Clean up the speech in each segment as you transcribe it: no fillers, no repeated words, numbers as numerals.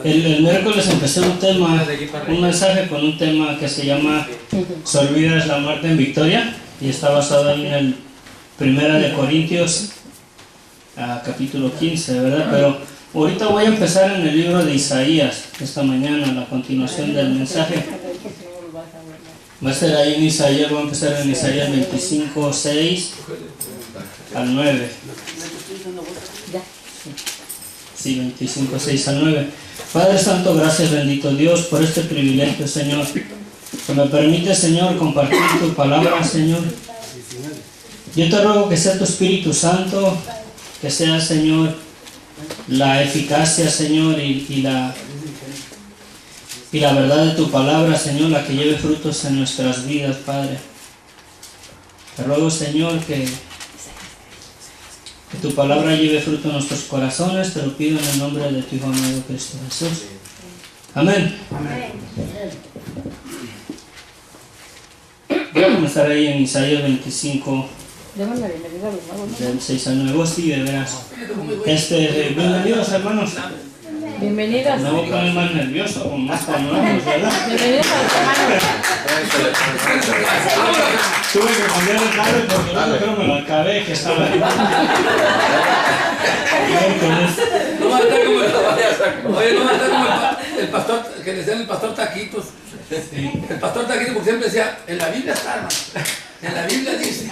El miércoles empecé un mensaje con un tema que se llama "Se olvida la muerte en victoria", y está basado en el 1 de Corintios capítulo 15, ¿verdad? Pero ahorita voy a empezar en el libro de Isaías esta mañana, la continuación del mensaje. Va a ser ahí en Isaías, voy a empezar en Isaías 25, 6 al 9. Sí, 25, 6 al 9. Padre Santo, gracias, bendito Dios, por este privilegio, Señor, que me permite, Señor, compartir tu palabra, Señor. Yo te ruego que sea tu Espíritu Santo, que sea, Señor, la eficacia, Señor, y la verdad de tu palabra, Señor, la que lleve frutos en nuestras vidas, Padre. Te ruego, Señor, que tu palabra lleve fruto en nuestros corazones. Te lo pido en el nombre de tu Hijo amado Cristo Jesús. Amén. Amén. Voy a comenzar ahí en Isaías 25, del 6 al 9. Sí, de veras. Bienvenidos, hermanos. Bienvenidos. Me voy a poner más nervioso, con más panoramos, ¿verdad? Bienvenidos a los hermanos. Tuve que cambiar el cable porque no creo que me lo acabé, que estaba ahí. No va a estar como oye, no va a estar como el pastor, que le decían el pastor Taquitos. Sí. El pastor Taquitos porque siempre decía, en la Biblia está, hermano. En la Biblia dice.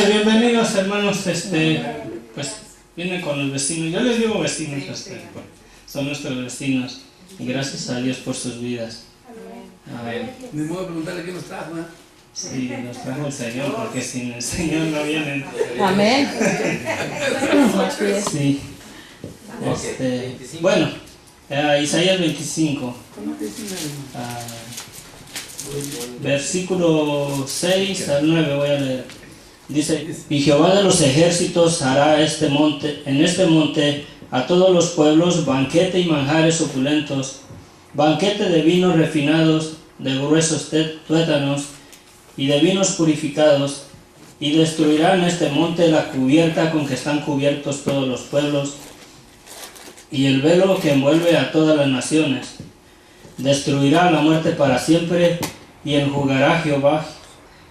Bienvenidos, hermanos, pues vienen con los vecinos. Yo les digo vecinos, son nuestros vecinos. Y gracias a Dios por sus vidas. Amén. Ni modo de preguntarle quién nos trajo, ¿eh? Sí, nos trajo el Señor, porque sin el Señor no vienen. Amén. Sí. Bueno, Isaías 25, versículo 6 al 9 voy a leer. Dice: y Jehová de los ejércitos hará en este monte a todos los pueblos banquete y manjares opulentos, banquete de vinos refinados, de gruesos tuétanos y de vinos purificados, y destruirá en este monte la cubierta con que están cubiertos todos los pueblos, y el velo que envuelve a todas las naciones. Destruirá la muerte para siempre, y enjugará Jehová,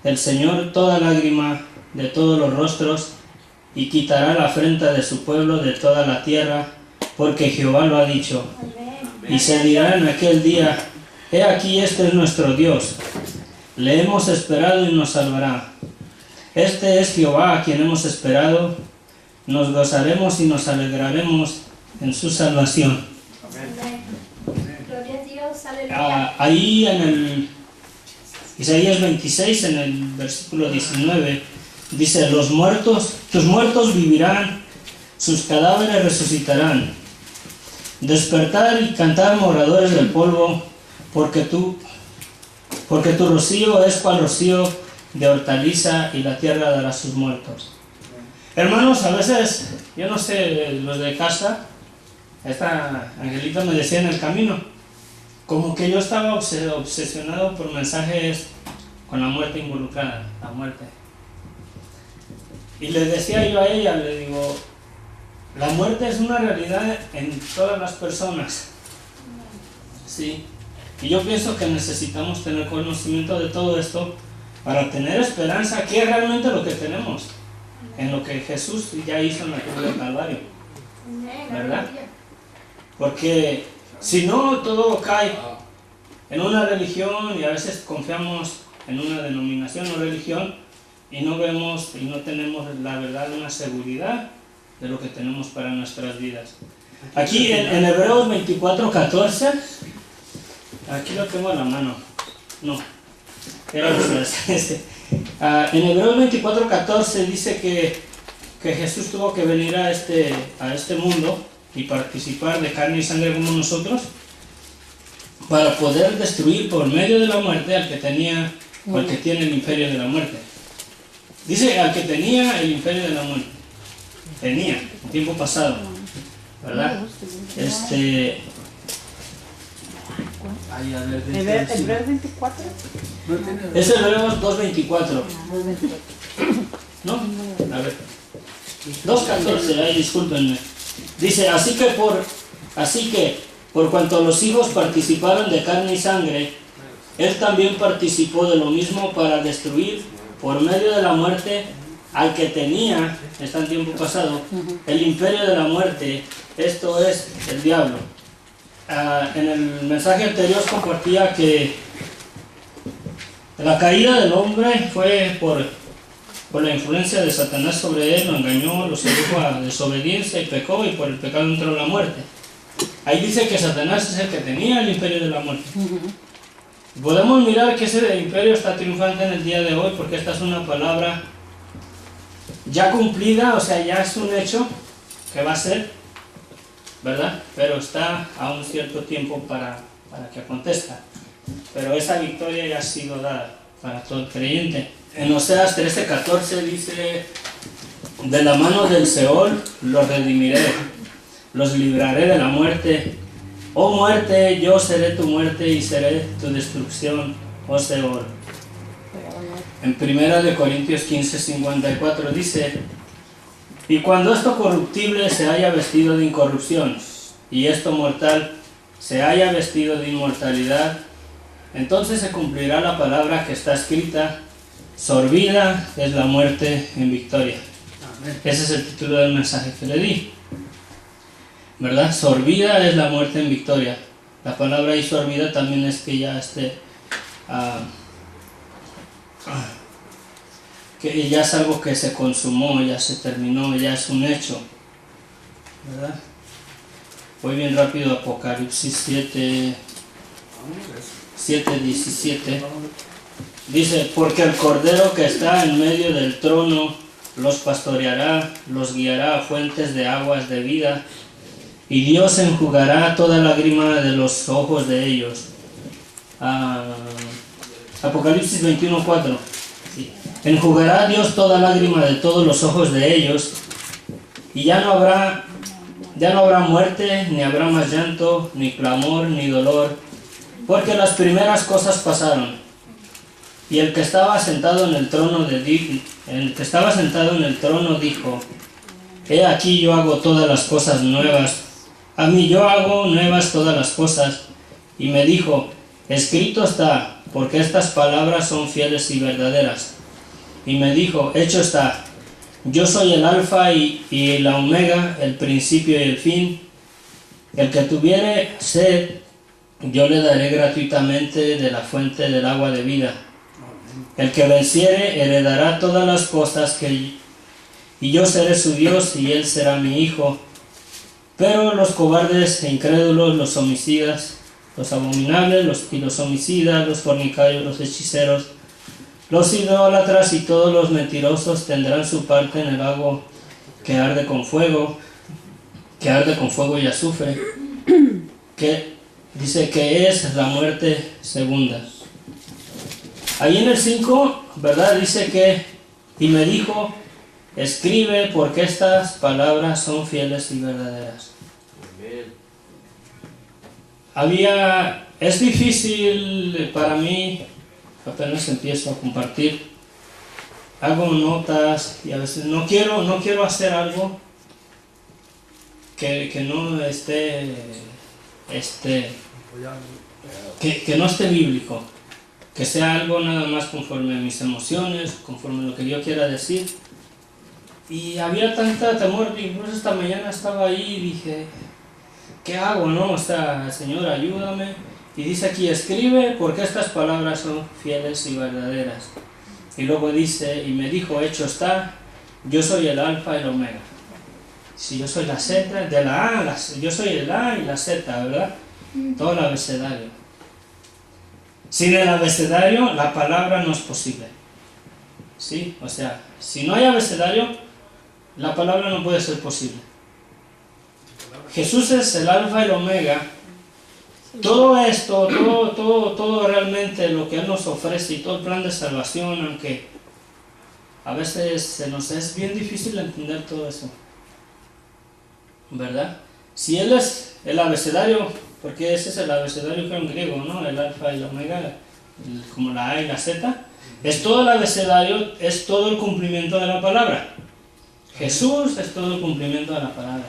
el Señor, toda lágrima de todos los rostros, y quitará la afrenta de su pueblo de toda la tierra, porque Jehová lo ha dicho. Y se dirá en aquel día: he aquí, este es nuestro Dios, le hemos esperado y nos salvará. Este es Jehová a quien hemos esperado, nos gozaremos y nos alegraremos en su salvación. Ahí en el Isaías 26, en el versículo 19, dice: tus muertos vivirán, sus cadáveres resucitarán. Despertar y cantar, moradores del polvo, porque tu rocío es cual rocío de hortaliza, y la tierra dará sus muertos. Hermanos, a veces, yo no sé, los de casa, esta Angelita me decía en el camino, como que yo estaba obsesionado por mensajes con la muerte involucrada, la muerte. Y le decía yo a ella, le digo, la muerte es una realidad en todas las personas. Sí. Y yo pienso que necesitamos tener conocimiento de todo esto para tener esperanza, que es realmente lo que tenemos, en lo que Jesús ya hizo en la cruz del Calvario, ¿verdad? Porque si no, todo cae en una religión, y a veces confiamos en una denominación o religión y no vemos y no tenemos la verdad, una seguridad de lo que tenemos para nuestras vidas. Aquí en Hebreos 24, 14, aquí lo tengo a la mano. No, era en Hebreos 24, 14 dice que Jesús tuvo que venir a este mundo y participar de carne y sangre como nosotros, para poder destruir por medio de la muerte al que tenía o al que tiene el imperio de la muerte. Dice al que tenía el imperio de la muerte. Tenía, en tiempo pasado, ¿verdad? ¿Hebreos 24? Es Hebreos 2.24. ¿No? A ver. 2.14, discúlpenme. Dice: así que Así que, por cuanto los hijos participaron de carne y sangre, él también participó de lo mismo para destruir, por medio de la muerte, al que tenía, está en tiempo pasado, el imperio de la muerte, esto es, el diablo. En el mensaje anterior compartía que la caída del hombre fue por la influencia de Satanás sobre él, lo engañó, lo sedujo a desobediencia y pecó, y por el pecado entró la muerte. Ahí dice que Satanás es el que tenía el imperio de la muerte. Podemos mirar que ese imperio está triunfante en el día de hoy, porque esta es una palabra ya cumplida, o sea, ya es un hecho que va a ser, ¿verdad? Pero está a un cierto tiempo para que acontezca. Pero esa victoria ya ha sido dada para todo el creyente. En Oseas 13:14 dice: de la mano del Seol los redimiré, los libraré de la muerte. Oh muerte, yo seré tu muerte y seré tu destrucción, oh Seol. En 1 Corintios 15:54 dice: y cuando esto corruptible se haya vestido de incorrupción, y esto mortal se haya vestido de inmortalidad, entonces se cumplirá la palabra que está escrita: sorbida es la muerte en victoria. Amén. Ese es el título del mensaje que le di, ¿verdad? Sorbida es la muerte en victoria. La palabra ahí sorbida también es que ya que ya es algo que se consumó, ya se terminó, ya es un hecho, ¿verdad? Voy bien rápido a Apocalipsis 7:17. Dice: porque el Cordero que está en medio del trono los pastoreará, los guiará a fuentes de aguas de vida, y Dios enjugará toda lágrima de los ojos de ellos. Apocalipsis 21:4. Sí. Enjugará Dios toda lágrima de todos los ojos de ellos, y ya no habrá muerte, ni habrá más llanto, ni clamor, ni dolor, porque las primeras cosas pasaron. Y el que estaba sentado en el trono dijo: he aquí yo hago todas las cosas nuevas. A mí yo hago nuevas todas las cosas. Y me dijo: escrito está, porque estas palabras son fieles y verdaderas. Y me dijo: hecho está. Yo soy el alfa y la omega, el principio y el fin. El que tuviere sed, yo le daré gratuitamente de la fuente del agua de vida. El que venciere heredará todas las cosas y yo seré su Dios y él será mi hijo. Pero los cobardes e incrédulos, los homicidas, los abominables, los homicidas, los fornicarios, los hechiceros, los idólatras y todos los mentirosos tendrán su parte en el lago que arde con fuego y azufre, que dice que es la muerte segunda. Ahí en el 5, ¿verdad? Dice que, y me dijo: escribe, porque estas palabras son fieles y verdaderas. Es difícil para mí, apenas empiezo a compartir, hago notas y a veces no quiero hacer algo que no esté que no esté bíblico, que sea algo nada más conforme a mis emociones, conforme a lo que yo quiera decir. Y había tanta temor, incluso esta mañana estaba ahí y dije: ¿qué hago, no? O sea, Señor, ayúdame. Y dice aquí: escribe, porque estas palabras son fieles y verdaderas. Y luego dice: y me dijo: hecho está, yo soy el alfa y el omega. Si yo soy la Z, de la A, yo soy el A y la Z, ¿verdad? Todo el abecedario. Sin el abecedario, la palabra no es posible. ¿Sí? O sea, si no hay abecedario, la palabra no puede ser posible. Jesús es el alfa y el omega. Todo esto, todo realmente lo que Él nos ofrece y todo el plan de salvación, aunque a veces se nos es bien difícil entender todo eso, ¿verdad? Si Él es el abecedario, porque ese es el abecedario que en griego, ¿no? El alfa y el omega, como la A y la Z, es todo el abecedario, es todo el cumplimiento de la palabra. Jesús es todo el cumplimiento de la palabra.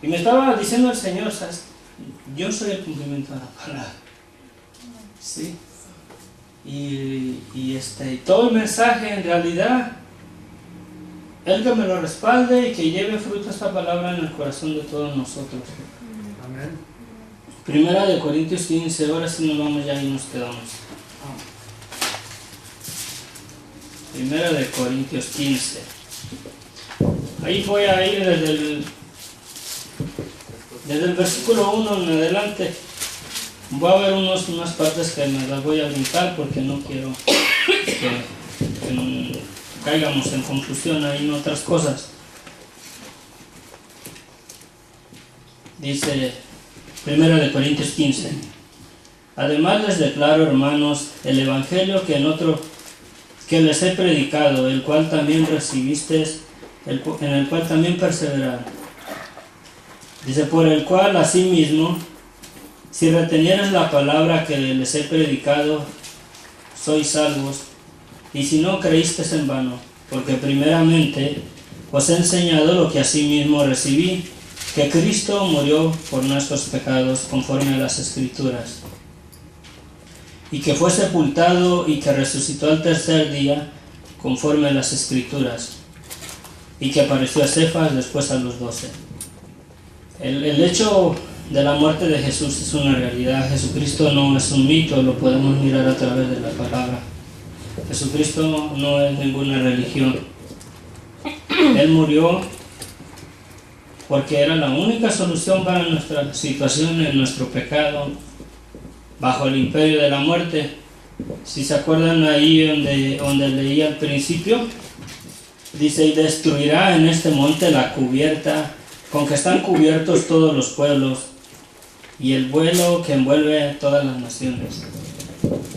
Y me estaba diciendo el Señor, ¿sabes? Yo soy el cumplimiento de la palabra. ¿Sí? Y todo el mensaje en realidad, Él que me lo respalde y que lleve fruto esta palabra en el corazón de todos nosotros. Amén. Primera de Corintios 15, ahora sí nos vamos ya y nos quedamos. Primera de Corintios 15. Ahí voy a ir desde el versículo 1 en adelante. Voy a ver unas partes que me las voy a brincar porque no quiero que no caigamos en confusión ahí en otras cosas. Dice 1 de Corintios 15. Además les declaro, hermanos, el evangelio que les he predicado, el cual también recibisteis, en el cual también perseveraron. Dice, por el cual asimismo, si retenieres la palabra que les he predicado, sois salvos, y si no creísteis en vano, porque primeramente os he enseñado lo que asimismo recibí, que Cristo murió por nuestros pecados conforme a las Escrituras, y que fue sepultado y que resucitó al tercer día conforme a las Escrituras, y que apareció a Cefas, después a los 12. El hecho de la muerte de Jesús es una realidad. Jesucristo no es un mito, lo podemos mirar a través de la palabra. Jesucristo no es ninguna religión. Él murió porque era la única solución para nuestra situación, en nuestro pecado, bajo el imperio de la muerte. Si se acuerdan ahí donde leí al principio, dice, y destruirá en este monte la cubierta con que están cubiertos todos los pueblos, y el vuelo que envuelve a todas las naciones.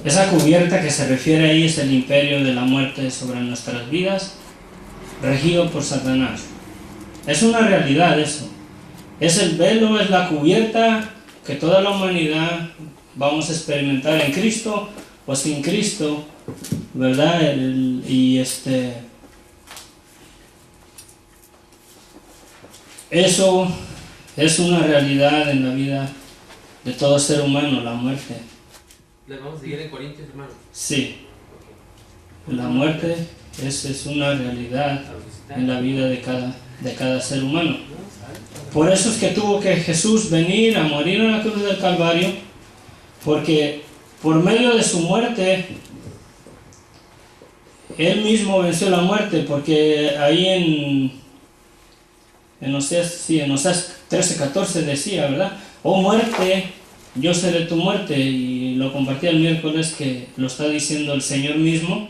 Esa cubierta que se refiere ahí es el imperio de la muerte sobre nuestras vidas, regido por Satanás. Es una realidad eso. Es el velo, es la cubierta que toda la humanidad vamos a experimentar en Cristo o sin Cristo, ¿verdad? Eso es una realidad en la vida de todo ser humano, la muerte. ¿Le vamos a seguir en Corintios, hermano? Sí, la muerte es una realidad en la vida de cada ser humano. Por eso es que tuvo que Jesús venir a morir en la cruz del Calvario, porque por medio de su muerte Él mismo venció la muerte, porque ahí en Oseas 13:14 decía, ¿verdad? Oh muerte, yo seré tu muerte, y lo compartí el miércoles que lo está diciendo el Señor mismo,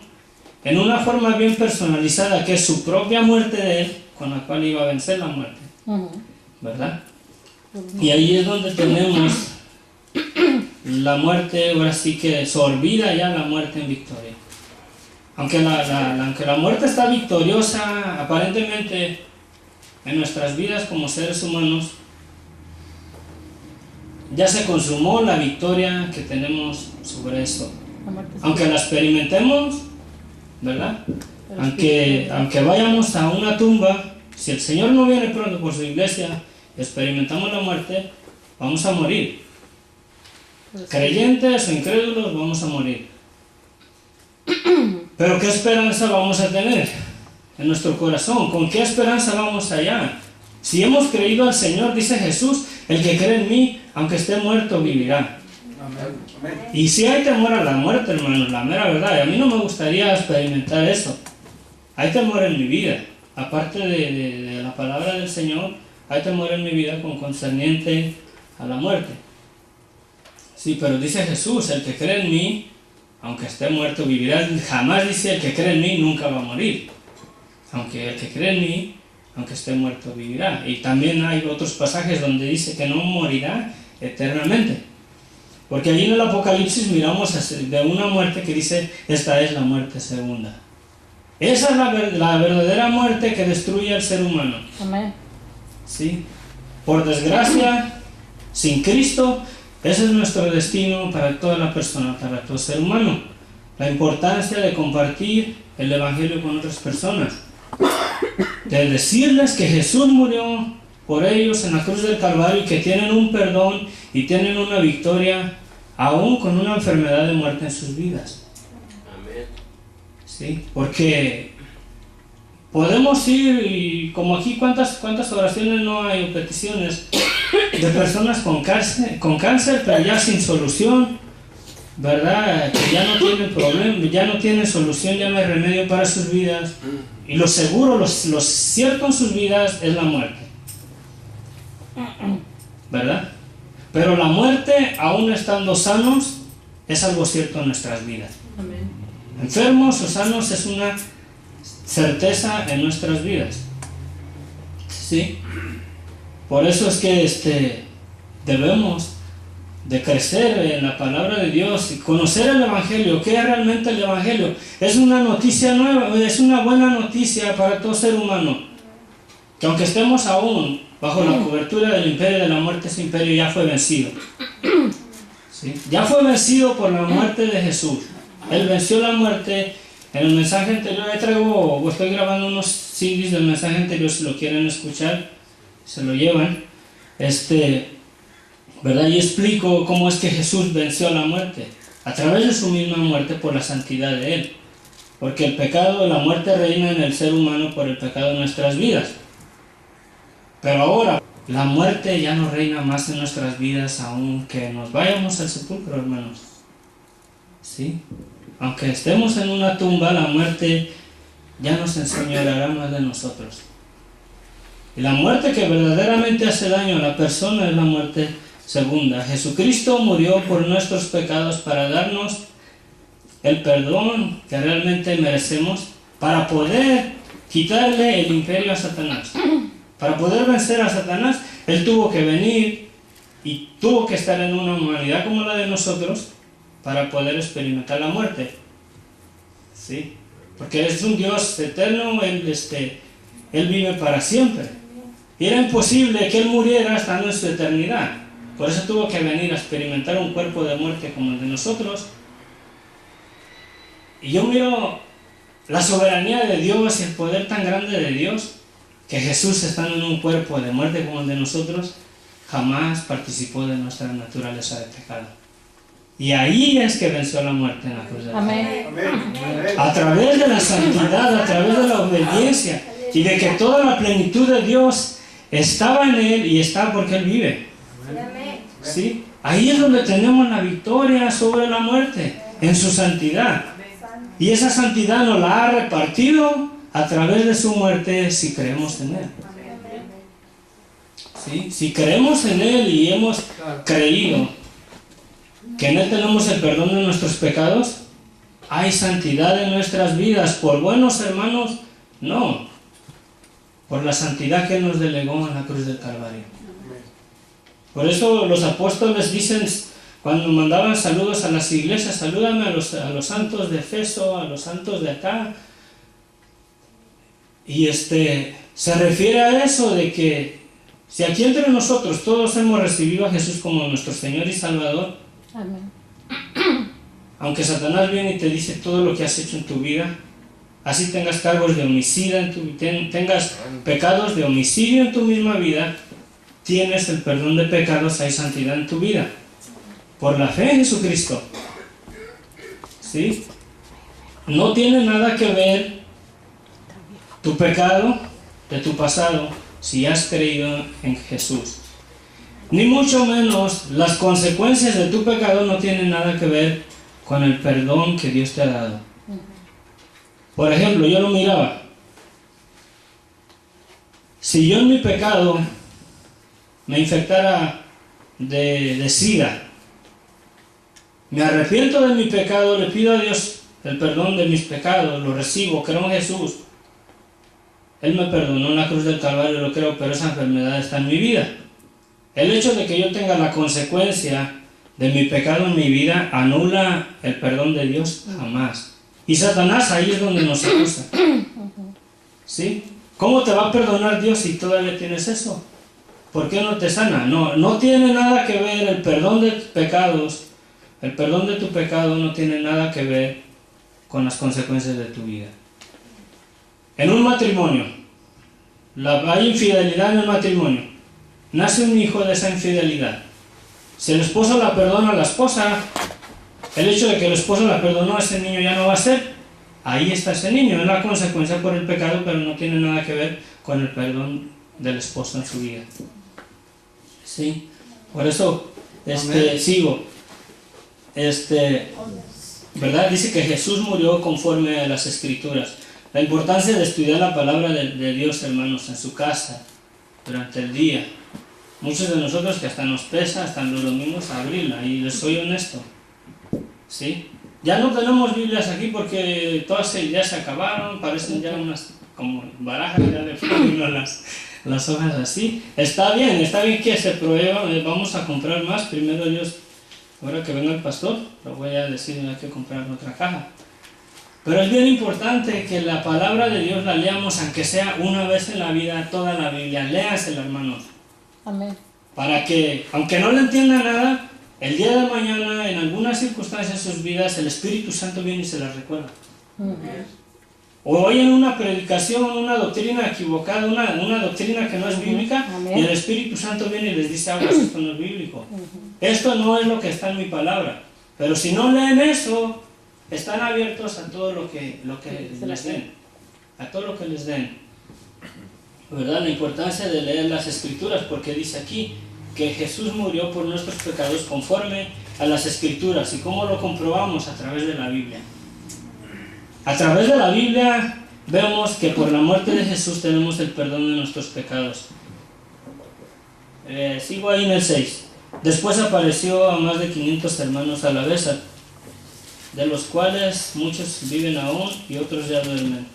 en una forma bien personalizada, que es su propia muerte de Él, con la cual iba a vencer la muerte, ¿verdad? Y ahí es donde tenemos la muerte, ahora sí que se olvida ya la muerte en victoria. Aunque la muerte está victoriosa, aparentemente, en nuestras vidas como seres humanos, ya se consumó la victoria que tenemos sobre eso. Aunque la experimentemos, ¿verdad? Aunque vayamos a una tumba, si el Señor no viene pronto por su iglesia, experimentamos la muerte, vamos a morir. Creyentes o incrédulos, vamos a morir. Pero ¿qué esperanza vamos a tener en nuestro corazón? ¿Con qué esperanza vamos allá? Si hemos creído al Señor, dice Jesús, el que cree en mí, aunque esté muerto, vivirá. Amén. Y si hay temor a la muerte, hermanos, la mera verdad, y a mí no me gustaría experimentar eso. Hay temor en mi vida, aparte de la palabra del Señor, hay temor en mi vida concerniente a la muerte. Sí, pero dice Jesús, el que cree en mí, aunque esté muerto, vivirá. Jamás dice el que cree en mí nunca va a morir. Aunque el que cree en mí, aunque esté muerto, vivirá. Y también hay otros pasajes donde dice que no morirá eternamente. Porque allí en el Apocalipsis miramos de una muerte que dice, esta es la muerte segunda. Esa es la verdadera muerte que destruye al ser humano. Amén. ¿Sí? Por desgracia, sin Cristo, ese es nuestro destino para toda la persona, para todo ser humano. La importancia de compartir el Evangelio con otras personas. De decirles que Jesús murió por ellos en la cruz del Calvario, y que tienen un perdón y tienen una victoria, aún con una enfermedad de muerte en sus vidas. Amén. ¿Sí? Porque podemos ir, y como aquí, ¿cuántas oraciones no hay o peticiones de personas con cáncer, pero ya sin solución, ¿verdad? Que ya no tienen problema, ya no tienen solución, ya no hay remedio para sus vidas, y lo seguro, lo cierto en sus vidas es la muerte, ¿verdad? Pero la muerte, aún estando sanos, es algo cierto en nuestras vidas. Amén. Enfermos o sanos es una certeza en nuestras vidas. ¿Sí? Por eso es que debemos de crecer en la palabra de Dios y conocer el Evangelio. ¿Qué es realmente el Evangelio? Es una noticia nueva, es una buena noticia para todo ser humano. Que aunque estemos aún bajo la cobertura del imperio de la muerte, ese imperio ya fue vencido. ¿Sí? Ya fue vencido por la muerte de Jesús. Él venció la muerte. En el mensaje anterior, estoy grabando unos CDs del mensaje anterior, si lo quieren escuchar, se lo llevan, ¿verdad? Y explico cómo es que Jesús venció la muerte, a través de su misma muerte por la santidad de Él, porque el pecado, la muerte reina en el ser humano por el pecado de nuestras vidas, pero ahora la muerte ya no reina más en nuestras vidas, aunque nos vayamos al sepulcro, hermanos, ¿sí? Aunque estemos en una tumba, la muerte ya nos enseñoreará más de nosotros. Y la muerte que verdaderamente hace daño a la persona es la muerte segunda. Jesucristo murió por nuestros pecados para darnos el perdón que realmente merecemos, para poder quitarle el imperio a Satanás. Para poder vencer a Satanás, Él tuvo que venir y tuvo que estar en una humanidad como la de nosotros, para poder experimentar la muerte. ¿Sí? Porque es un Dios eterno, Él vive para siempre. Y era imposible que Él muriera estando en su eternidad. Por eso tuvo que venir a experimentar un cuerpo de muerte como el de nosotros. Y yo miro la soberanía de Dios y el poder tan grande de Dios, que Jesús, estando en un cuerpo de muerte como el de nosotros, jamás participó de nuestra naturaleza de pecado. Y ahí es que venció la muerte en la cruz de Amén. a través de la santidad, a través de la obediencia, y de que toda la plenitud de Dios estaba en Él y está porque Él vive. ¿Sí? Ahí es donde tenemos la victoria sobre la muerte, en su santidad. Y esa santidad nos la ha repartido a través de su muerte, si creemos en Él. ¿Sí? Si creemos en Él y hemos creído que en Él tenemos el perdón de nuestros pecados, hay santidad en nuestras vidas. ¿Por buenos, hermanos? No. Por la santidad que Él nos delegó en la cruz del Calvario. Por eso los apóstoles dicen, cuando mandaban saludos a las iglesias, salúdame a los santos de Efeso, a los santos de acá. Y se refiere a eso, de que si aquí entre nosotros todos hemos recibido a Jesús como nuestro Señor y Salvador, Amén. aunque Satanás viene y te dice todo lo que has hecho en tu vida, así tengas cargos de homicida, tengas pecados de homicidio en tu misma vida, tienes el perdón de pecados, hay santidad en tu vida, por la fe en Jesucristo. ¿Sí? No tiene nada que ver tu pecado de tu pasado si has creído en Jesús. Ni mucho menos las consecuencias de tu pecado no tienen nada que ver con el perdón que Dios te ha dado. Por ejemplo, yo lo miraba. Si yo en mi pecado me infectara de SIDA, me arrepiento de mi pecado, le pido a Dios el perdón de mis pecados, lo recibo, creo en Jesús. Él me perdonó en la cruz del Calvario, lo creo, pero esa enfermedad está en mi vida. El hecho de que yo tenga la consecuencia de mi pecado en mi vida anula el perdón de Dios jamás. Y Satanás ahí es donde nos acusa. ¿Sí? ¿Cómo te va a perdonar Dios si todavía tienes eso? ¿Por qué no te sana? No tiene nada que ver el perdón de pecados. El perdón de tu pecado no tiene nada que ver con las consecuencias de tu vida. En un matrimonio, hay infidelidad en el matrimonio. nace un hijo de esa infidelidad. Si el esposo la perdona a la esposa, el hecho de que el esposo la perdonó, ese niño ya no va a ser. Ahí está ese niño, es la consecuencia por el pecado, pero no tiene nada que ver con el perdón del esposo en su vida. ¿Sí? Por eso, sigo. ¿Verdad? Dice que Jesús murió conforme a las Escrituras. La importancia de estudiar la palabra de Dios, hermanos, en su casa, durante el día. Muchos de nosotros que hasta nos pesa, hasta los domingos, abrirla, y les soy honesto. ¿Sí? Ya no tenemos Biblias aquí porque todas ya se acabaron, parecen ya unas como barajas ya de fútbol, las hojas así. Está bien que se prueba, vamos a comprar más. Primero Dios, ahora que venga el pastor, lo voy a decir, hay que comprar otra caja. Pero es bien importante que la palabra de Dios la leamos, aunque sea una vez en la vida, toda la Biblia. Léansela, hermanos. Amén. Para que, aunque no le entienda nada, el día de mañana, en algunas circunstancias de sus vidas, el Espíritu Santo viene y se las recuerda. O oyen una predicación, una doctrina equivocada, una doctrina que no es bíblica, y el Espíritu Santo viene y les dice, aguas, esto no es bíblico. Esto no es lo que está en mi palabra. Pero si no leen eso, están abiertos a todo lo que les den. A todo lo que les den. ¿Verdad? La importancia de leer las Escrituras, porque dice aquí que Jesús murió por nuestros pecados conforme a las Escrituras. ¿Y cómo lo comprobamos? A través de la Biblia. A través de la Biblia vemos que por la muerte de Jesús tenemos el perdón de nuestros pecados. Sigo ahí en el 6. Después apareció a más de 500 hermanos a la vez, de los cuales muchos viven aún y otros ya duermen.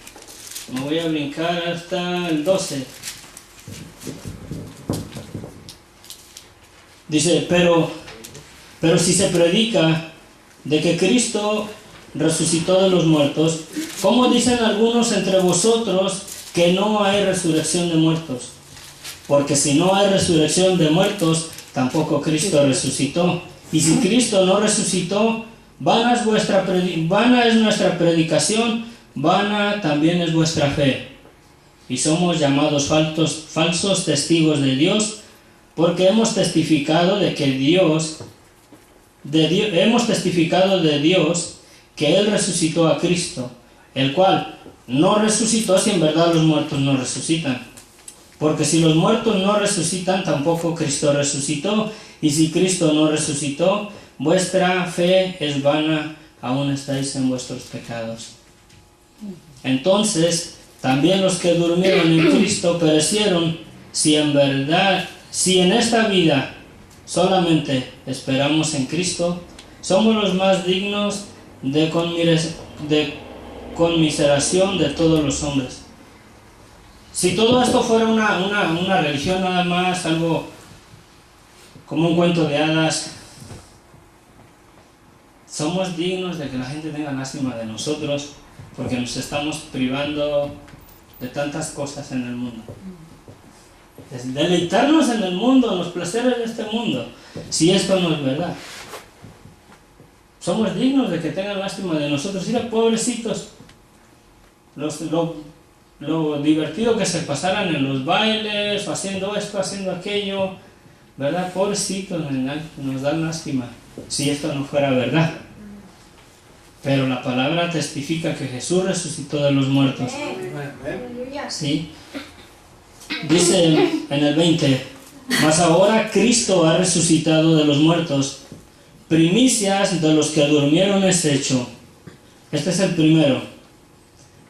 Me voy a brincar hasta el 12. Dice, pero si se predica de que Cristo resucitó de los muertos, ¿cómo dicen algunos entre vosotros que no hay resurrección de muertos? Porque si no hay resurrección de muertos, tampoco Cristo resucitó. Y si Cristo no resucitó, vana es nuestra predicación, vana también es vuestra fe. Y somos llamados falsos testigos de Dios, porque hemos testificado de Dios que Él resucitó a Cristo, el cual no resucitó si en verdad los muertos no resucitan. Porque si los muertos no resucitan, tampoco Cristo resucitó. Y si Cristo no resucitó, vuestra fe es vana, aún estáis en vuestros pecados. Entonces, también los que durmieron en Cristo perecieron. Si en esta vida solamente esperamos en Cristo, somos los más dignos de conmiseración de todos los hombres. Si todo esto fuera una religión nada más, algo como un cuento de hadas, somos dignos de que la gente tenga lástima de nosotros, porque nos estamos privando de tantas cosas en el mundo. Deleitarnos en el mundo, en los placeres de este mundo, si esto no es verdad. Somos dignos de que tengan lástima de nosotros. Mira, pobrecitos, lo divertido que se pasaran en los bailes, o haciendo esto, haciendo aquello, ¿verdad? Pobrecitos, nos dan lástima, si esto no fuera verdad. Pero la palabra testifica que Jesús resucitó de los muertos. ¿Sí? Dice en el 20, mas ahora Cristo ha resucitado de los muertos, primicias de los que durmieron es hecho. Este es el primero.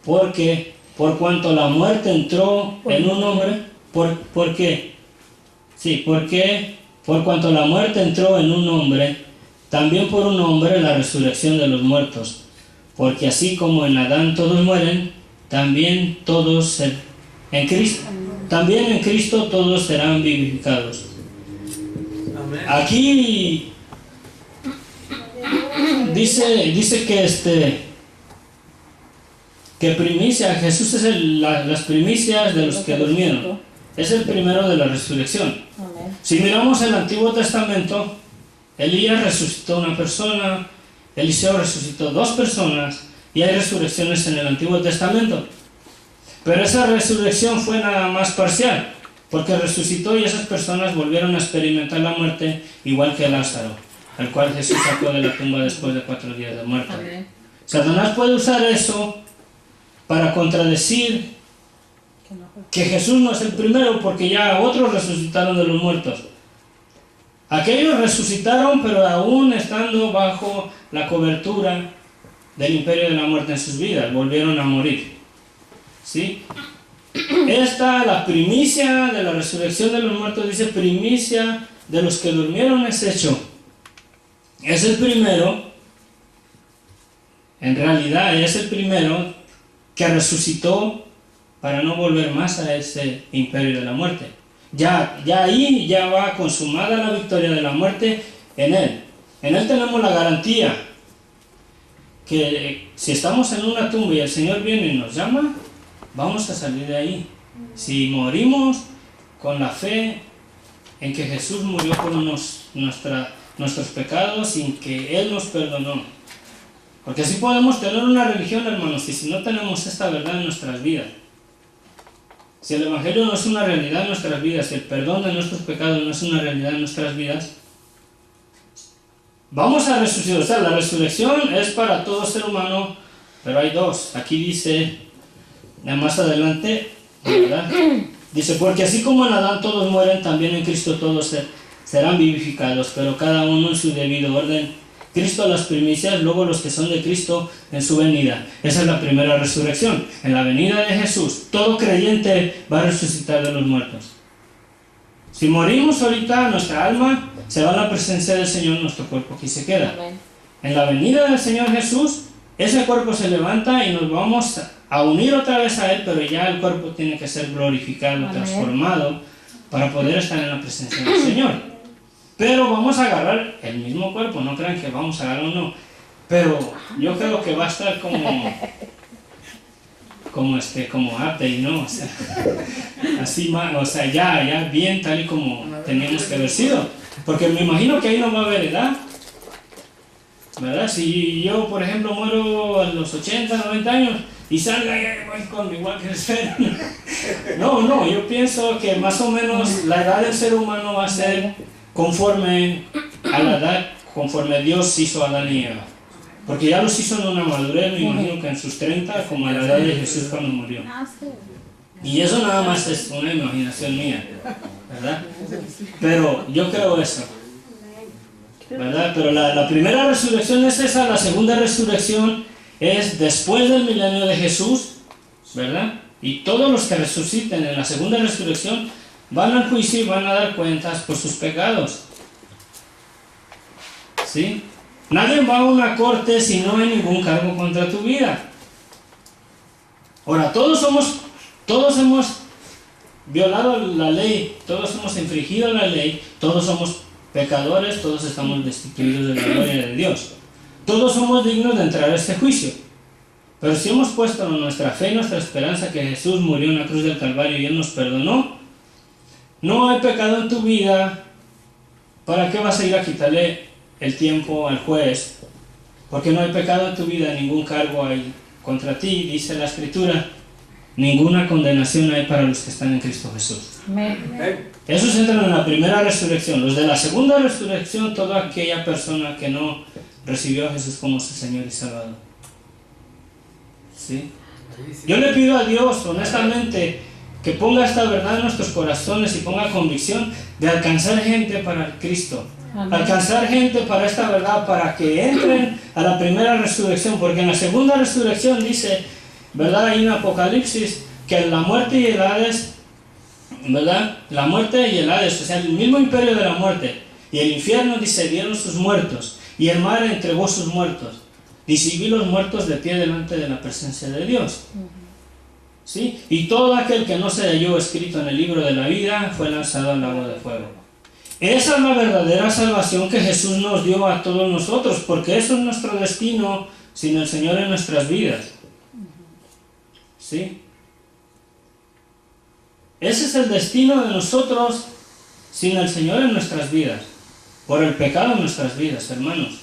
Porque por cuanto la muerte entró en un hombre, ¿por qué? Sí, porque por cuanto la muerte entró en un hombre, también por un hombre la resurrección de los muertos. Porque así como en Adán todos mueren, también en Cristo todos serán vivificados. Amén. Aquí dice que primicia, Jesús es las primicias de los que durmieron. Es el primero de la resurrección. Si miramos el Antiguo Testamento, Elías resucitó una persona, Eliseo resucitó 2 personas, y hay resurrecciones en el Antiguo Testamento. Pero esa resurrección fue nada más parcial, porque resucitó y esas personas volvieron a experimentar la muerte igual que Lázaro, al cual Jesús sacó de la tumba después de 4 días de muerte. Amén. Satanás puede usar eso para contradecir que Jesús no es el primero, porque ya otros resucitaron de los muertos. Aquellos resucitaron, pero aún estando bajo la cobertura del imperio de la muerte en sus vidas, volvieron a morir. ¿Sí? Esta, la primicia de la resurrección de los muertos, dice primicia de los que durmieron es hecho. Es el primero, en realidad es el primero que resucitó para no volver más a ese imperio de la muerte. Ya ahí ya va consumada la victoria de la muerte en Él. En Él tenemos la garantía que si estamos en una tumba y el Señor viene y nos llama, vamos a salir de ahí. Si morimos con la fe en que Jesús murió por nuestros pecados sin que Él nos perdonó. Porque así podemos tener una religión, hermanos, y si no tenemos esta verdad en nuestras vidas. Si el Evangelio no es una realidad en nuestras vidas, si el perdón de nuestros pecados no es una realidad en nuestras vidas, vamos a resucitar. O sea, la resurrección es para todo ser humano, pero hay dos. Aquí dice, más adelante, ¿verdad? Dice, porque así como en Adán todos mueren, también en Cristo todos serán vivificados, pero cada uno en su debido orden. Cristo las primicias, luego los que son de Cristo en su venida. Esa es la primera resurrección. En la venida de Jesús, todo creyente va a resucitar de los muertos. Si morimos ahorita, nuestra alma se va a la presencia del Señor, nuestro cuerpo aquí se queda. Amén. En la venida del Señor Jesús, ese cuerpo se levanta y nos vamos a unir otra vez a Él, pero ya el cuerpo tiene que ser glorificado, Amén. transformado, para poder estar en la presencia del Señor. Pero vamos a agarrar el mismo cuerpo, no crean que vamos a agarrar uno, pero yo creo que va a estar como update, ¿no? O sea, así más, o sea, ya bien tal y como teníamos que haber sido, porque me imagino que ahí no va a haber edad, ¿verdad? Si yo, por ejemplo, muero a los 80, 90 años y salga y voy con igual que el ser, no, yo pienso que más o menos la edad del ser humano va a ser conforme a la edad, conforme Dios hizo a Adán y Eva. Porque ya los hizo en una madurez, me imagino que en sus 30, como a la edad de Jesús cuando murió. Y eso nada más es una imaginación mía, ¿verdad? Pero yo creo eso, ¿verdad? Pero la primera resurrección es esa, la segunda resurrección es después del milenio de Jesús, ¿verdad? Y todos los que resuciten en la segunda resurrección van al juicio y van a dar cuentas por sus pecados. ¿Sí? Nadie va a una corte si no hay ningún cargo contra tu vida. Ahora, todos hemos violado la ley, todos hemos infringido la ley, todos somos pecadores, todos estamos destituidos de la gloria de Dios. Todos somos dignos de entrar a este juicio. Pero si hemos puesto nuestra fe y nuestra esperanza que Jesús murió en la cruz del Calvario y Él nos perdonó, no hay pecado en tu vida, ¿para qué vas a ir a quitarle el tiempo al juez? Porque no hay pecado en tu vida, ningún cargo hay contra ti, dice la Escritura, ninguna condenación hay para los que están en Cristo Jesús. Amén. Esos entran en la primera resurrección. Los de la segunda resurrección, toda aquella persona que no recibió a Jesús como su Señor y Salvador. ¿Sí? Yo le pido a Dios, honestamente, que ponga esta verdad en nuestros corazones y ponga convicción de alcanzar gente para Cristo. Amén. Alcanzar gente para esta verdad, para que entren a la primera resurrección, porque en la segunda resurrección dice, ¿verdad? Ahí en Apocalipsis, que la muerte y el Hades, ¿verdad? La muerte y el Hades, o sea, el mismo imperio de la muerte, y el infierno, dice, dieron sus muertos, y el mar entregó sus muertos. Dice, y vi los muertos de pie delante de la presencia de Dios. ¿Sí? Y todo aquel que no se halló escrito en el libro de la vida fue lanzado al lago de fuego. Esa es la verdadera salvación que Jesús nos dio a todos nosotros, porque eso es nuestro destino sin el Señor en nuestras vidas. ¿Sí? Ese es el destino de nosotros sin el Señor en nuestras vidas, por el pecado en nuestras vidas, hermanos.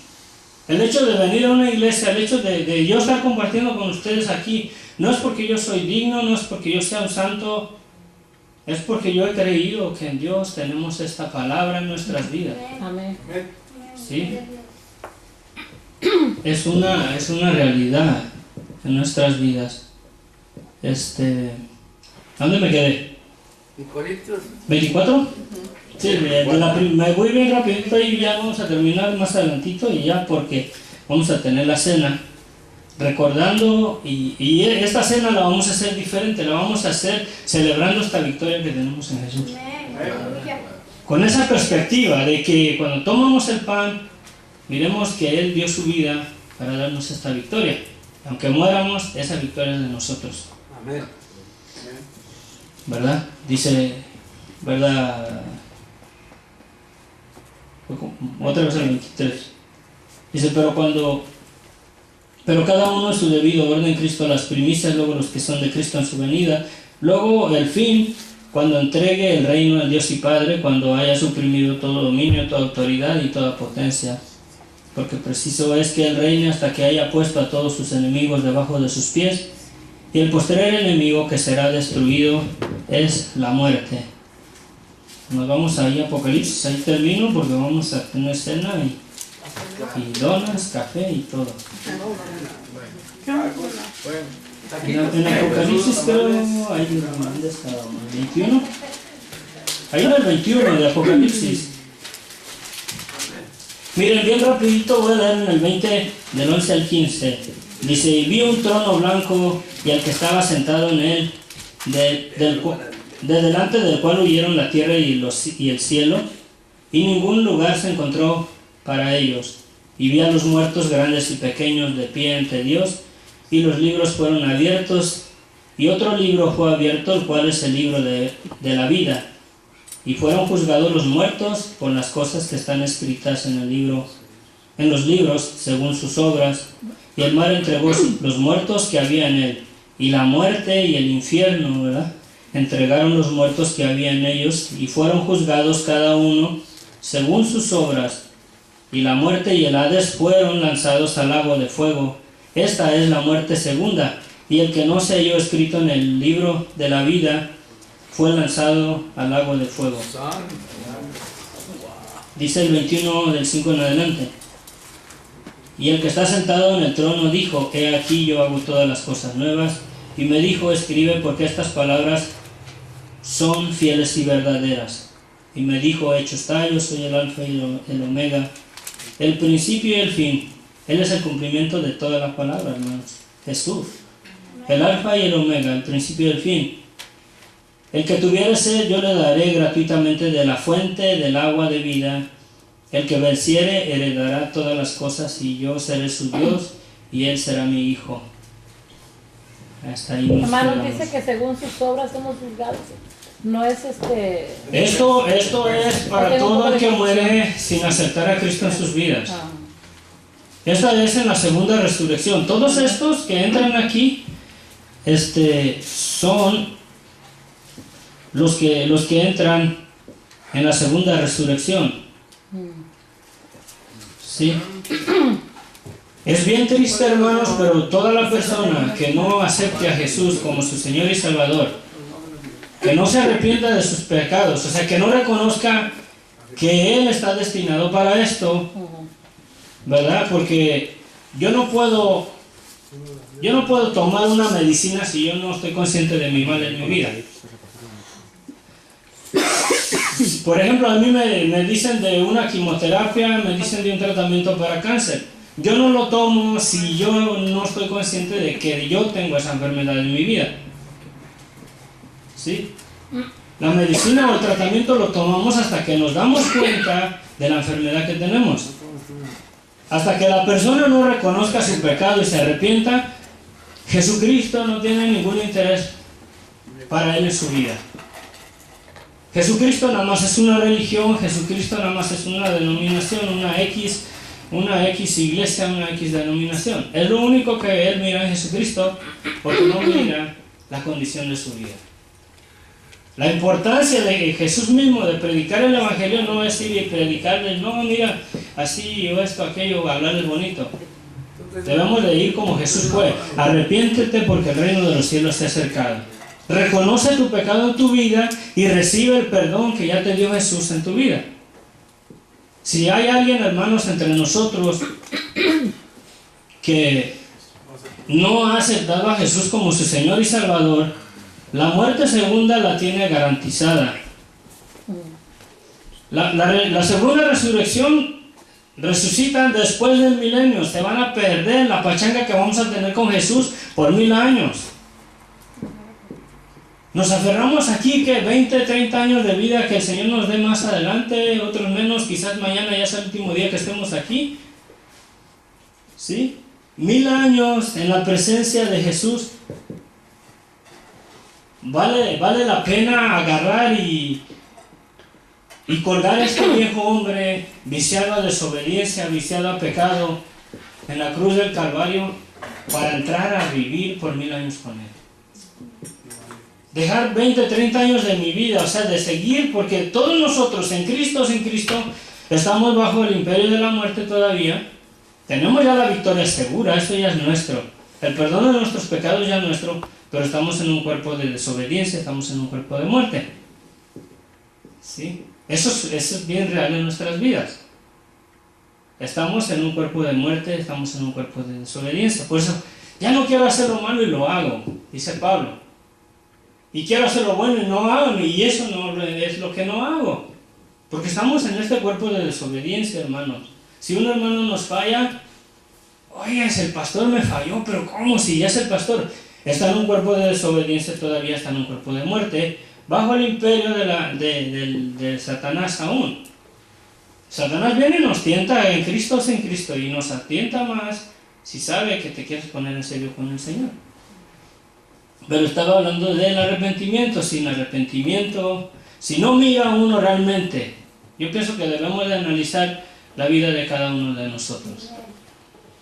El hecho de venir a una iglesia, el hecho de yo estar compartiendo con ustedes aquí, no es porque yo soy digno, no es porque yo sea un santo, es porque yo he creído que en Dios tenemos esta palabra en nuestras vidas. Amén. ¿Sí? Es una realidad en nuestras vidas. ¿Dónde me quedé? En Corintios. ¿24? Sí, me voy bien rapidito y ya vamos a terminar más adelantito y ya porque vamos a tener la cena. Recordando, y esta cena la vamos a hacer diferente, la vamos a hacer celebrando esta victoria que tenemos en Jesús. Con esa perspectiva de que cuando tomamos el pan, miremos que Él dio su vida para darnos esta victoria. Aunque muéramos, esa victoria es de nosotros. Amén. ¿Verdad? Dice, ¿verdad? Otra vez el 23. Dice, pero cada uno en su debido orden en Cristo las primicias, luego los que son de Cristo en su venida, luego el fin, cuando entregue el reino al Dios y Padre, cuando haya suprimido todo dominio, toda autoridad y toda potencia. Porque preciso es que Él reine hasta que haya puesto a todos sus enemigos debajo de sus pies, y el postrer enemigo que será destruido es la muerte. Nos vamos ahí a Apocalipsis, ahí termino porque vamos a tener cena y donas, café y todo. En Apocalipsis creo, ahí ¿dónde está? ¿El 21? Ahí en el 21 de Apocalipsis. Miren, bien rapidito voy a leer en el 20, del 11 al 15. Dice, y vi un trono blanco y al que estaba sentado en él, de delante del cual huyeron la tierra y el cielo, y ningún lugar se encontró para ellos. Y vi a los muertos grandes y pequeños de pie ante Dios, y los libros fueron abiertos, y otro libro fue abierto, el cual es el libro de la vida. Y fueron juzgados los muertos por las cosas que están escritas en los libros, según sus obras. Y el mar entregó los muertos que había en él. Y la muerte y el infierno, ¿verdad?, entregaron los muertos que había en ellos, y fueron juzgados cada uno según sus obras. Y la muerte y el Hades fueron lanzados al lago de fuego. Esta es la muerte segunda. Y el que no se halló escrito en el libro de la vida fue lanzado al lago de fuego. Dice el 21 del 5 en adelante. Y el que está sentado en el trono dijo, he aquí yo hago todas las cosas nuevas. Y me dijo, escribe, porque estas palabras son fieles y verdaderas. Y me dijo, hecho está, yo soy el alfa y el omega, el principio y el fin. Él es el cumplimiento de toda la palabra, hermanos. Jesús. El alfa y el omega, el principio y el fin. El que tuviere sed, yo le daré gratuitamente de la fuente del agua de vida. El que venciere heredará todas las cosas, y yo seré su Dios, y él será mi hijo. Hasta ahí nos Hermano, quedamos. dice que según sus obras somos juzgados. No es Esto es para todo el que muere sin aceptar a Cristo en sus vidas. Esta es en la segunda resurrección. Todos estos que entran aquí son los que entran en la segunda resurrección. Sí. Es bien triste, hermanos, pero toda la persona que no acepte a Jesús como su Señor y Salvador, que no se arrepienta de sus pecados, o sea, que no reconozca que Él está destinado para esto, ¿verdad? Porque yo no puedo tomar una medicina si yo no estoy consciente de mi mal en mi vida. Por ejemplo, a mí me dicen de una quimioterapia, me dicen de un tratamiento para cáncer. Yo no lo tomo si yo no estoy consciente de que yo tengo esa enfermedad en mi vida. ¿Sí? La medicina o el tratamiento lo tomamos hasta que nos damos cuenta de la enfermedad que tenemos. Hasta que la persona no reconozca su pecado y se arrepienta, Jesucristo no tiene ningún interés para él en su vida. Jesucristo nada más es una religión, Jesucristo nada más es una denominación, una X iglesia, una X denominación. Es lo único que él mira en Jesucristo, porque no mira la condición de su vida. La importancia de Jesús mismo de predicar el evangelio no es ir y predicarles, no, mira, así o esto, aquello, hablarles bonito. Debemos de ir como Jesús fue. Arrepiéntete porque el reino de los cielos se ha acercado. Reconoce tu pecado en tu vida y recibe el perdón que ya te dio Jesús en tu vida. Si hay alguien, hermanos, entre nosotros que no ha aceptado a Jesús como su Señor y Salvador, la muerte segunda la tiene garantizada. La segunda resurrección resucitan después del milenio. Se van a perder la pachanga que vamos a tener con Jesús por 1000 años. Nos aferramos aquí que 20, 30 años de vida que el Señor nos dé más adelante, otros menos, quizás mañana ya sea el último día que estemos aquí. ¿Sí? 1000 años en la presencia de Jesús. Vale la pena agarrar y colgar a este viejo hombre viciado a desobediencia, viciado a pecado en la cruz del Calvario para entrar a vivir por 1000 años con él. Dejar 20, 30 años de mi vida, o sea, de seguir, porque todos nosotros en Cristo, sin Cristo, estamos bajo el imperio de la muerte todavía. Tenemos ya la victoria segura, eso ya es nuestro. El perdón de nuestros pecados ya es nuestro, pero estamos en un cuerpo de desobediencia, estamos en un cuerpo de muerte. ¿Sí? Eso es bien real en nuestras vidas. Estamos en un cuerpo de muerte, estamos en un cuerpo de desobediencia. Por eso, ya no quiero hacer lo malo y lo hago, dice Pablo. Y quiero hacer lo bueno y no hago, y eso no es lo que no hago. Porque estamos en este cuerpo de desobediencia, hermanos. Si un hermano nos falla, oye, el pastor me falló, pero ¿cómo? Si ya es el pastor. Está en un cuerpo de desobediencia, todavía está en un cuerpo de muerte, bajo el imperio de Satanás aún. Satanás viene y nos tienta en Cristo o sin Cristo, y nos atienta más si sabe que te quieres poner en serio con el Señor. Pero estaba hablando del arrepentimiento. Sin arrepentimiento, si no mira uno realmente, yo pienso que debemos de analizar la vida de cada uno de nosotros.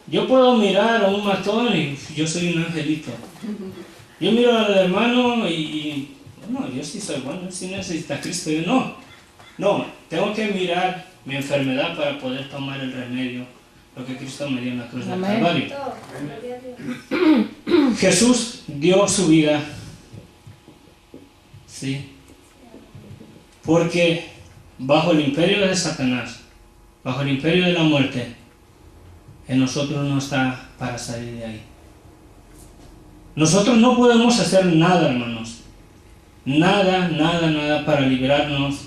Yo puedo mirar a un matón y yo soy un angelito. Yo miro al hermano y no, yo sí soy bueno, sí necesita a Cristo. Yo no, tengo que mirar mi enfermedad para poder tomar el remedio, lo que Cristo me dio en la cruz del Calvario. Jesús dio su vida, ¿sí? Porque bajo el imperio de Satanás, bajo el imperio de la muerte, en nosotros no está para salir de ahí. Nosotros no podemos hacer nada, hermanos. Nada para librarnos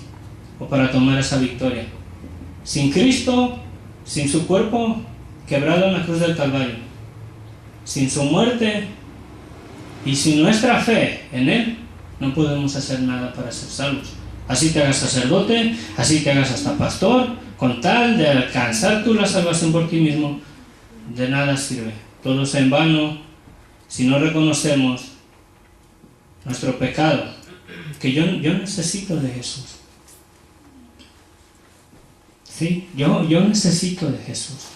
o para tomar esa victoria. Sin Cristo, sin su cuerpo quebrado en la cruz del Calvario, sin su muerte y sin nuestra fe en Él, no podemos hacer nada para ser salvos. Así te hagas sacerdote, así te hagas hasta pastor, con tal de alcanzar tú la salvación por ti mismo, de nada sirve. Todo es en vano si no reconocemos nuestro pecado, que yo necesito de Jesús. Sí, yo necesito de Jesús.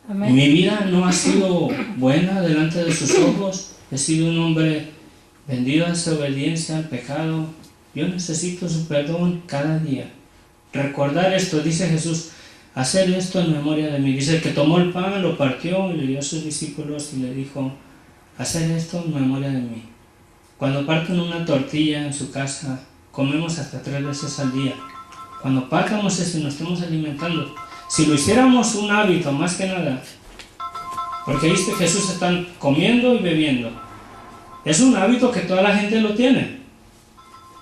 Amén. Mi vida no ha sido buena delante de sus ojos. He sido un hombre vendido a desobediencia, al pecado. Yo necesito su perdón cada día. Recordar esto, dice Jesús, hacer esto en memoria de mí. Dice que tomó el pan, lo partió y le dio a sus discípulos y le dijo, hacer esto en memoria de mí. Cuando parten una tortilla en su casa, comemos hasta 3 veces al día. Cuando partamos eso y nos estemos alimentando, si lo hiciéramos un hábito más que nada, porque viste Jesús están comiendo y bebiendo, es un hábito que toda la gente lo tiene.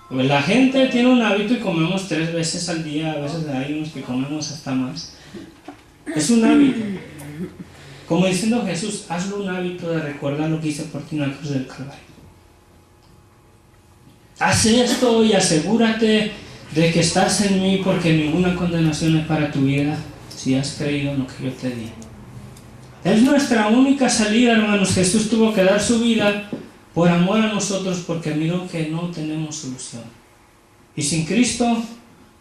Pues la gente tiene un hábito y comemos 3 veces al día, a veces hay unos que comemos hasta más. Es un hábito. Como diciendo Jesús, hazlo un hábito de recordar lo que hice por ti en la cruz del Calvario. Haz esto y asegúrate de que estás en mí, porque ninguna condenación es para tu vida si has creído en lo que yo te di. Es nuestra única salida, hermanos. Jesús tuvo que dar su vida por amor a nosotros, porque miró que no tenemos solución. Y sin Cristo,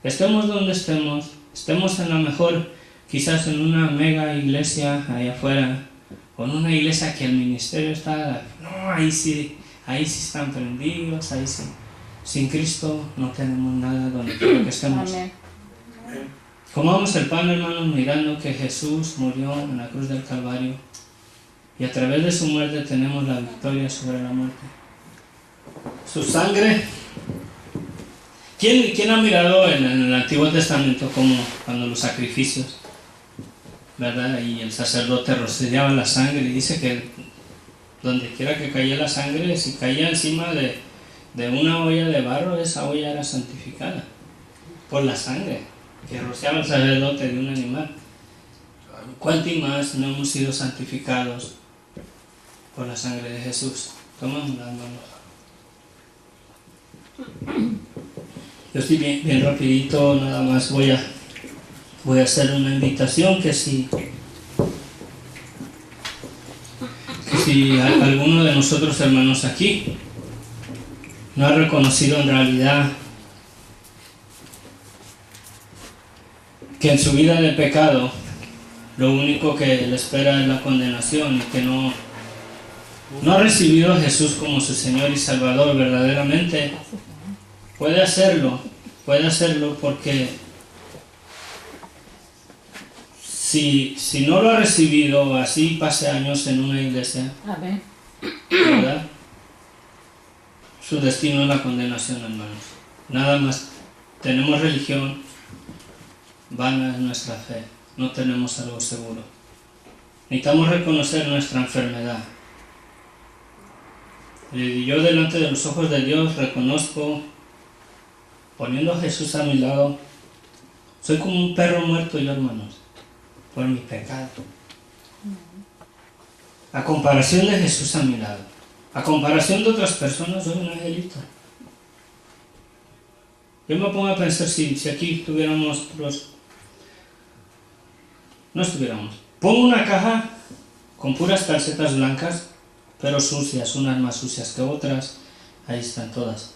estemos donde estemos, estemos en la mejor, quizás en una mega iglesia allá afuera, o en una iglesia que el ministerio está, no, ahí sí están prendidos, ahí sí. Sin Cristo no tenemos nada donde quiera que estemos. Amén. Comamos el pan, hermanos, mirando que Jesús murió en la cruz del Calvario y a través de su muerte tenemos la victoria sobre la muerte. Su sangre. ¿Quién ha mirado en el Antiguo Testamento como cuando los sacrificios, ¿verdad? Y el sacerdote rociaba la sangre y dice que donde quiera que caía la sangre, si caía encima de una olla de barro, esa olla era santificada por la sangre que rociaba el sacerdote de un animal. ¿Cuánto y más no hemos sido santificados por la sangre de Jesús? Tomamos las manos. Yo estoy bien rapidito, nada más voy a hacer una invitación que si alguno de nosotros hermanos aquí no ha reconocido en realidad que en su vida de pecado lo único que le espera es la condenación y que no ha recibido a Jesús como su Señor y Salvador verdaderamente, puede hacerlo porque si no lo ha recibido, así pase años en una iglesia, Amén. ¿verdad? Su destino es la condenación, hermanos. Nada más. Tenemos religión, vana es nuestra fe, no tenemos algo seguro. Necesitamos reconocer nuestra enfermedad. Y yo delante de los ojos de Dios reconozco, poniendo a Jesús a mi lado, soy como un perro muerto yo, hermanos, por mi pecado. A comparación de Jesús a mi lado, a comparación de otras personas, soy un angelito. Yo me pongo a pensar si aquí tuviéramos no estuviéramos. Pongo una caja con puras calcetas blancas, pero sucias, unas más sucias que otras, ahí están todas.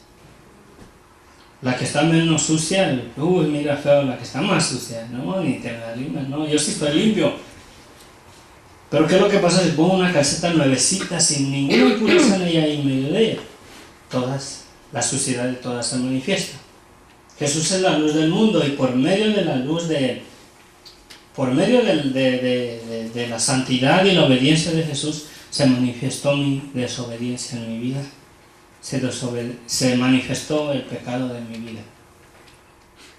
La que está menos sucia, uy, mira feo, la que está más sucia, no, ni te me limas, no, yo sí estoy limpio. Pero ¿qué es lo que pasa si pongo una calceta nuevecita, sin ninguna impureza en ella y en medio de ella? La suciedad de todas se manifiesta. Jesús es la luz del mundo y por medio de la luz de Él, por medio de la santidad y la obediencia de Jesús, se manifestó mi desobediencia en mi vida. Se manifestó el pecado de mi vida.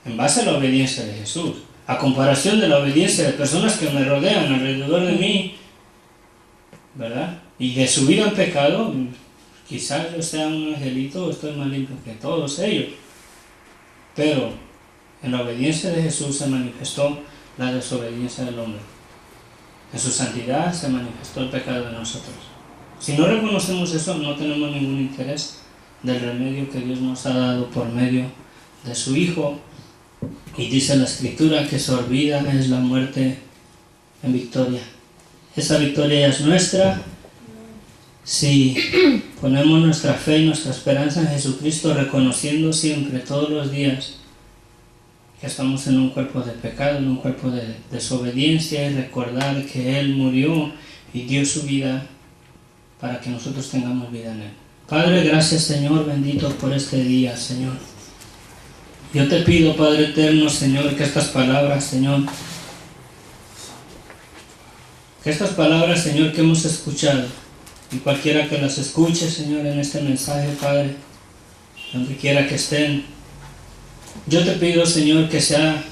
En base a la obediencia de Jesús, a comparación de la obediencia de personas que me rodean alrededor de mí, ¿verdad? Y de su vida en pecado, quizás yo sea un angelito, estoy más limpio que todos ellos. Pero en la obediencia de Jesús se manifestó la desobediencia del hombre. En su santidad se manifestó el pecado de nosotros. Si no reconocemos eso, no tenemos ningún interés del remedio que Dios nos ha dado por medio de su Hijo. Y dice la Escritura que sorbida es la muerte en victoria. Esa victoria es nuestra si ponemos nuestra fe y nuestra esperanza en Jesucristo, reconociendo siempre, todos los días, que estamos en un cuerpo de pecado, en un cuerpo de desobediencia, y recordar que Él murió y dio su vida para que nosotros tengamos vida en Él. Padre, gracias, Señor, bendito por este día, Señor. Yo te pido, Padre eterno, Señor, que estas palabras, Señor, Señor, que hemos escuchado, y cualquiera que las escuche, Señor, en este mensaje, Padre, donde quiera que estén, yo te pido, Señor, que sea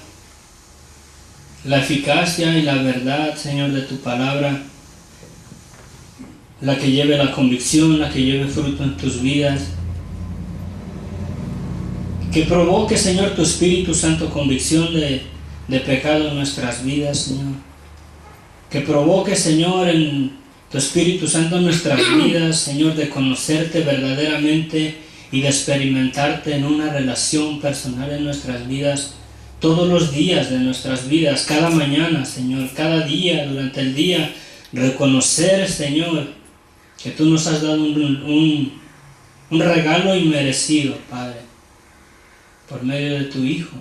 la eficacia y la verdad, Señor, de tu palabra, la que lleve la convicción, la que lleve fruto en tus vidas, que provoque, Señor, tu Espíritu Santo convicción de pecado en nuestras vidas, Señor, que provoque, Señor, en tu Espíritu Santo en nuestras vidas, Señor, de conocerte verdaderamente y de experimentarte en una relación personal en nuestras vidas, todos los días de nuestras vidas, cada mañana, Señor, cada día, durante el día, reconocer, Señor, que tú nos has dado un regalo inmerecido, Padre, por medio de tu Hijo,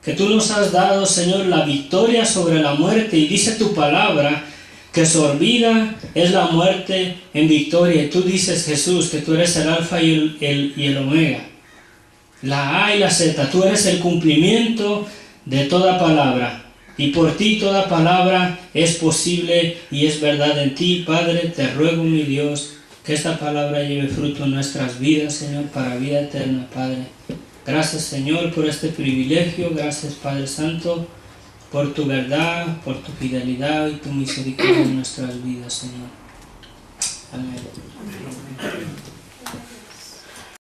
que tú nos has dado, Señor, la victoria sobre la muerte, y dice tu palabra que sorbida es la muerte en victoria. Y tú dices, Jesús, que tú eres el alfa y el omega, la A y la Z, tú eres el cumplimiento de toda palabra, y por ti toda palabra es posible y es verdad en ti. Padre, te ruego, mi Dios, Que esta palabra lleve fruto en nuestras vidas, Señor, para vida eterna, Padre. Gracias, Señor, por este privilegio. Gracias, Padre Santo, por tu verdad, por tu fidelidad y tu misericordia en nuestras vidas, Señor. Amén.